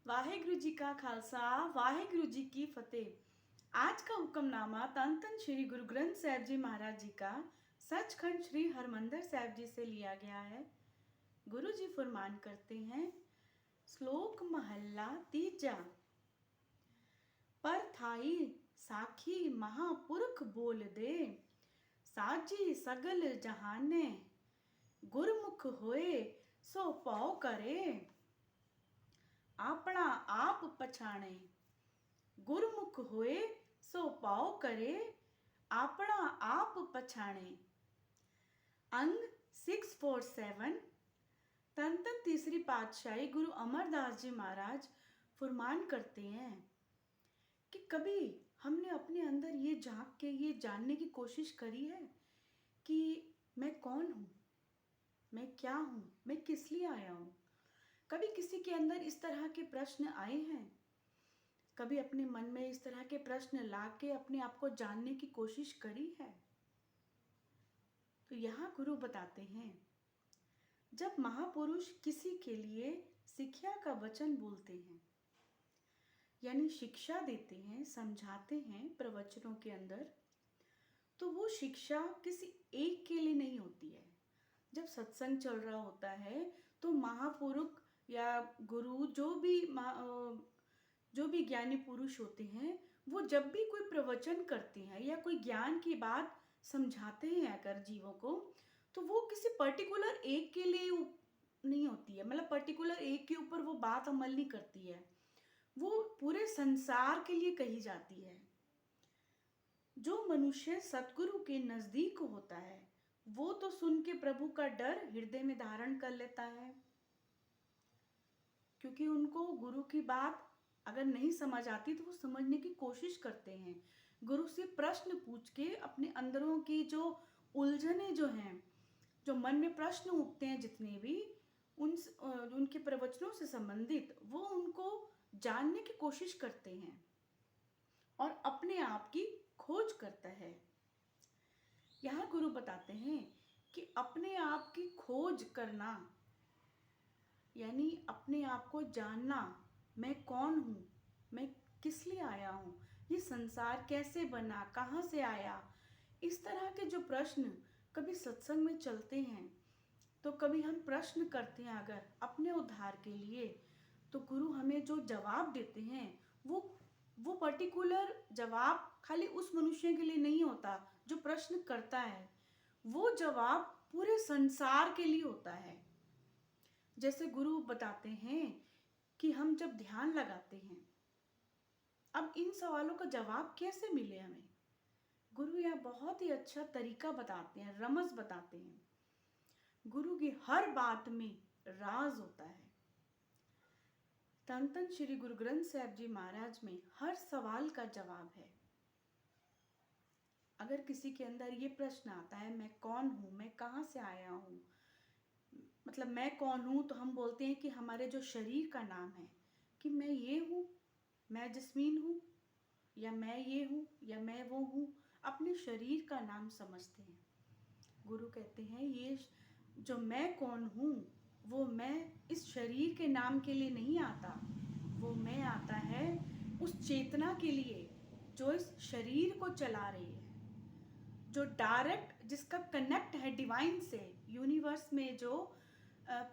वाहेगुरु जी का खालसा वाहेगुरु जी की फतेह। आज का हुक्मनामा तन तन श्री गुरु ग्रंथ साहिब जी महाराज जी का सचखंड श्री हरमंदर साहिब जी से लिया गया है। गुरु जी फरमान करते हैं, श्लोक महल्ला तीजा। पर थाई साखी महापुरख बोल दे, साजी सगल जहाने, गुरमुख होए सो पाओ करे, आपना आप पछाणे। गुरमुख होए सो पाओ करे, आपना आप पछाणे। अंग 647। तन तन तीसरी पातशाही गुरु अमरदास जी महाराज फरमान करते हैं कि कभी हमने अपने अंदर ये झांक के ये जानने की कोशिश करी है कि मैं कौन हूँ, मैं क्या हूँ, मैं किस लिए आया हूँ। कभी किसी के अंदर इस तरह के प्रश्न आए हैं? कभी अपने मन में इस तरह के प्रश्न लाके अपने आप को जानने की कोशिश करी है? तो यहाँ गुरु बताते हैं, जब महापुरुष किसी के लिए शिक्षा का वचन बोलते हैं, यानी शिक्षा देते हैं, समझाते हैं प्रवचनों के अंदर, तो वो शिक्षा किसी एक के लिए नहीं होती है। जब सत्संग चल रहा होता है तो महापुरुष या गुरु जो भी ज्ञानी पुरुष होते हैं, वो जब भी कोई प्रवचन करते हैं या कोई ज्ञान की बात समझाते हैं अगर जीवों को, तो वो किसी पर्टिकुलर एक के लिए नहीं होती है। मतलब पर्टिकुलर एक के ऊपर वो बात अमल नहीं करती है, वो पूरे संसार के लिए कही जाती है। जो मनुष्य सतगुरु के नजदीक होता है, वो तो सुन के प्रभु का डर हृदय में धारण कर लेता है, क्योंकि उनको गुरु की बात अगर नहीं समझ आती तो वो समझने की कोशिश करते हैं। गुरु से प्रश्न पूछ के अपने अंदरों की जो उलझने जो हैं, जो मन में प्रश्न उठते हैं जितने भी उनके प्रवचनों से संबंधित, वो उनको जानने की कोशिश करते हैं और अपने आप की खोज करता है। यहाँ गुरु बताते हैं कि अपने आप की खोज करना यानी अपने आप को जानना, मैं कौन हूँ, मैं किस लिए आया हूँ, ये संसार कैसे बना, कहाँ से आया। इस तरह के जो प्रश्न कभी सत्संग में चलते हैं, तो कभी हम प्रश्न करते हैं अगर अपने उद्धार के लिए, तो गुरु हमें जो जवाब देते हैं वो पर्टिकुलर जवाब खाली उस मनुष्य के लिए नहीं होता जो प्रश्न करता है, वो जवाब पूरे संसार के लिए होता है। जैसे गुरु बताते हैं कि हम जब ध्यान लगाते हैं, अब इन सवालों का जवाब कैसे मिले हमें, गुरु यहाँ बहुत ही अच्छा तरीका बताते हैं, रमज बताते हैं। गुरु की हर बात में राज होता है। तन तन श्री गुरु ग्रंथ साहिब जी महाराज में हर सवाल का जवाब है। अगर किसी के अंदर ये प्रश्न आता है, मैं कौन हूँ, मैं कहाँ से आया हूँ, मतलब मैं कौन हूँ, तो हम बोलते हैं कि हमारे जो शरीर का नाम है कि मैं ये हूँ, मैं जस्मीन हूँ, या मैं ये हूँ, या मैं वो हूँ, अपने शरीर का नाम समझते हैं। गुरु कहते हैं ये जो मैं कौन हूँ, वो मैं इस शरीर के नाम के लिए नहीं आता, वो मैं आता है उस चेतना के लिए जो इस शरीर को चला रही है, जो डायरेक्ट जिसका कनेक्ट है डिवाइन से, यूनिवर्स में जो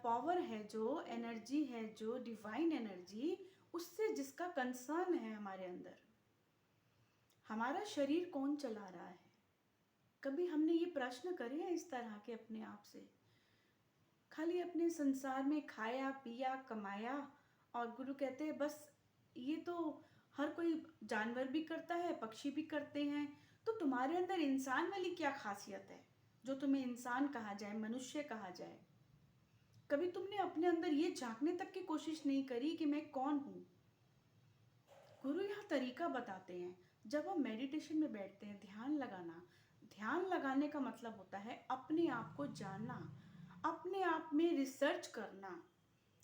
पावर है, जो एनर्जी है, जो डिवाइन एनर्जी, उससे जिसका कंसर्न है हमारे अंदर। हमारा शरीर कौन चला रहा है? कभी हमने ये प्रश्न करे हैं इस तरह के अपने आप से? खाली अपने संसार में खाया पिया कमाया, और गुरु कहते हैं बस ये तो हर कोई जानवर भी करता है, पक्षी भी करते हैं, तो तुम्हारे अंदर इंसान वाली क्या खासियत है जो तुम्हें इंसान कहा जाए, मनुष्य कहा जाए? कभी तुमने अपने अंदर ये झांकने तक की कोशिश नहीं करी कि मैं कौन हूँ? गुरु यहाँ तरीका बताते हैं। जब हम मेडिटेशन में बैठते हैं, ध्यान लगाने का मतलब होता है अपने आप को जानना, अपने आप में रिसर्च करना।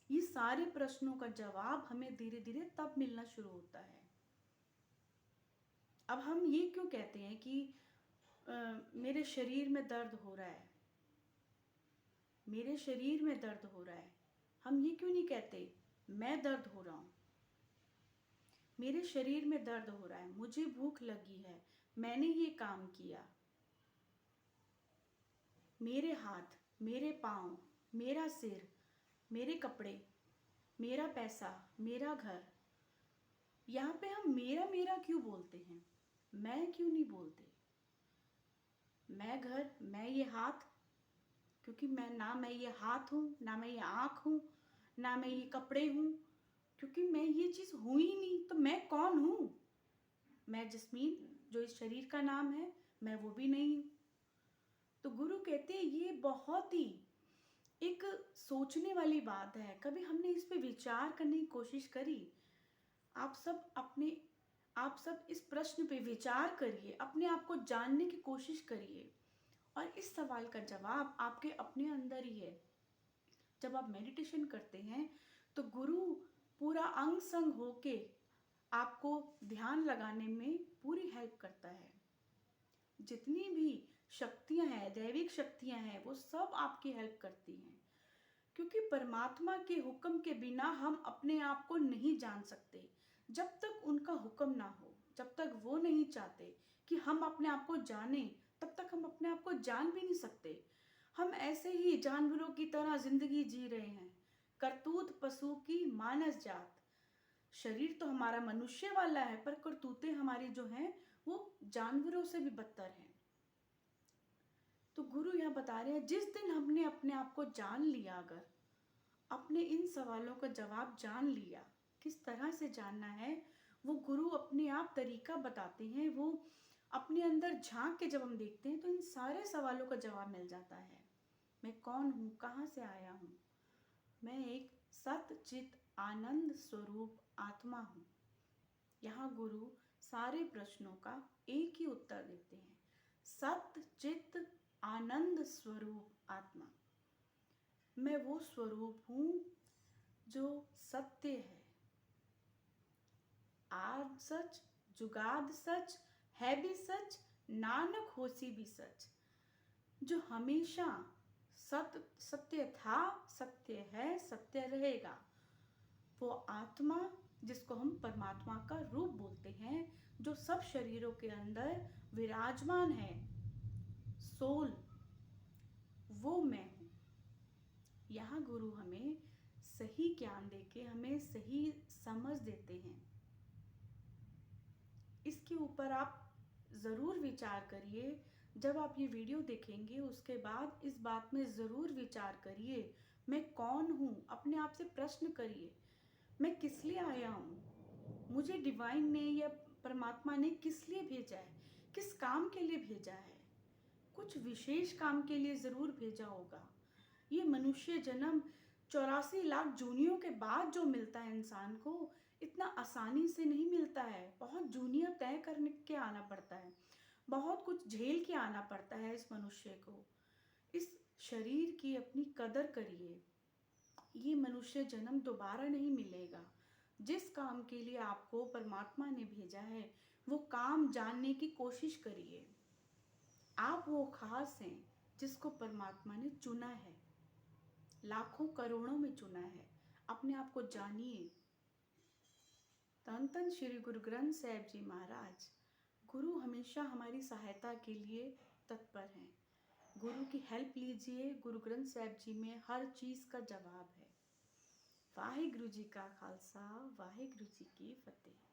ये सारे प्रश्नों का जवाब हमें धीरे धीरे तब मिलना शुरू होता है। अब हम ये क्यों कहते हैं कि मेरे शरीर में दर्द हो रहा है, मेरे शरीर में दर्द हो रहा है, हम ये क्यों नहीं कहते मैं दर्द हो रहा हूँ? मेरे शरीर में दर्द हो रहा है, मुझे भूख लगी है, मैंने ये काम किया, मेरे हाथ, मेरे पाँव, मेरा सिर, मेरे कपड़े, मेरा पैसा, मेरा घर। यहाँ पे हम मेरा मेरा क्यों बोलते हैं, मैं क्यों नहीं बोलते? मैं घर, मैं ये हाथ, क्योंकि मैं ये हाथ हूँ, ना मैं ये आँख हूँ, ना मैं ये कपड़े हूँ, क्योंकि मैं ये चीज़ हूँ ही नहीं, तो मैं कौन हूँ? मैं जस्मीन, जो इस शरीर का नाम है, मैं वो भी नहीं हूँ। तो गुरु कहते हैं ये बहुत ही एक सोचने वाली बात है। कभी हमने इस पे विचार करने की कोशिश करी? आप सब इस प्रश्न पे विचार करिए, अपने आप को जानने की कोशिश करिए, और इस सवाल का जवाब आपके अपने अंदर ही है। जब आप मेडिटेशन करते हैं तो गुरु पूरा अंग संग होके आपको ध्यान लगाने में पूरी हेल्प करता है। जितनी भी शक्तियां हैं, दैविक शक्तियां हैं, वो सब आपकी हेल्प करती हैं, क्योंकि परमात्मा के हुक्म के बिना हम अपने आप को नहीं जान सकते। जब तक उनका हुक्म ना हो, जब तक वो नहीं चाहते कि हम अपने आप को जानें, तब तक हम अपने आप को जान भी नहीं सकते। हम ऐसे ही जानवरों की तरह जिंदगी जी रहे हैं, करतूत पशु की मानस जात। शरीर तो हमारा मनुष्य वाला है, पर करतूतें हमारी जो हैं वो जानवरों से भी बदतर हैं। तो गुरु यहाँ बता रहे हैं, जिस दिन हमने अपने आप को जान लिया, अगर अपने इन सवालों का जवाब जान लिया, किस तरह से जानना है वो गुरु अपने आप तरीका बताते हैं। वो अपने अंदर झांक के जब हम देखते हैं तो इन सारे सवालों का जवाब मिल जाता है। मैं कौन हूँ, कहाँ से आया हूँ? मैं एक सत चित आनंद स्वरूप आत्मा हूँ। यहाँ गुरु सारे प्रश्नों का एक ही उत्तर देते हैं, सत चित आनंद स्वरूप आत्मा। मैं वो स्वरूप हूँ जो सत्य है, आद सच, जुगाद सच, है भी सच, नानक होसी भी सच। जो हमेशा सत्य था, सत्य है, सत्य रहेगा। वो आत्मा जिसको हम परमात्मा का रूप बोलते हैं, जो सब शरीरों के अंदर विराजमान है, सोल, वो मैं हूँ। यहाँ गुरु हमें सही ज्ञान देके हमें सही समझ देते हैं। इसके ऊपर आप ज़रूर विचार करिए। जब आप ये वीडियो देखेंगे उसके बाद इस बात में ज़रूर विचार करिए, मैं कौन हूँ? अपने आप से प्रश्न करिए, मैं किस लिए आया हूँ? मुझे डिवाइन ने या परमात्मा ने किस लिए भेजा है? किस काम के लिए भेजा है? कुछ विशेष काम के लिए ज़रूर भेजा होगा। ये मनुष्य जन्म 84 लाख जूनियों के बाद जो मिलता है इंसान को, इतना आसानी से नहीं मिलता है। बहुत जूनियाँ तय करने के आना पड़ता है, बहुत कुछ झेल के आना पड़ता है इस मनुष्य को। इस शरीर की अपनी कदर करिए। ये मनुष्य जन्म दोबारा नहीं मिलेगा। जिस काम के लिए आपको परमात्मा ने भेजा है वो काम जानने की कोशिश करिए। आप वो खास हैं जिसको परमात्मा ने चुना है, लाखों करोड़ों में चुना है। अपने आप को जानिए। धन धन श्री गुरु ग्रंथ साहिब जी महाराज। गुरु हमेशा हमारी सहायता के लिए तत्पर हैं। गुरु की हेल्प लीजिए। गुरु ग्रंथ साहिब जी में हर चीज़ का जवाब है। वाहिगुरु जी का खालसा, वाहिगुरु जी की फतेह।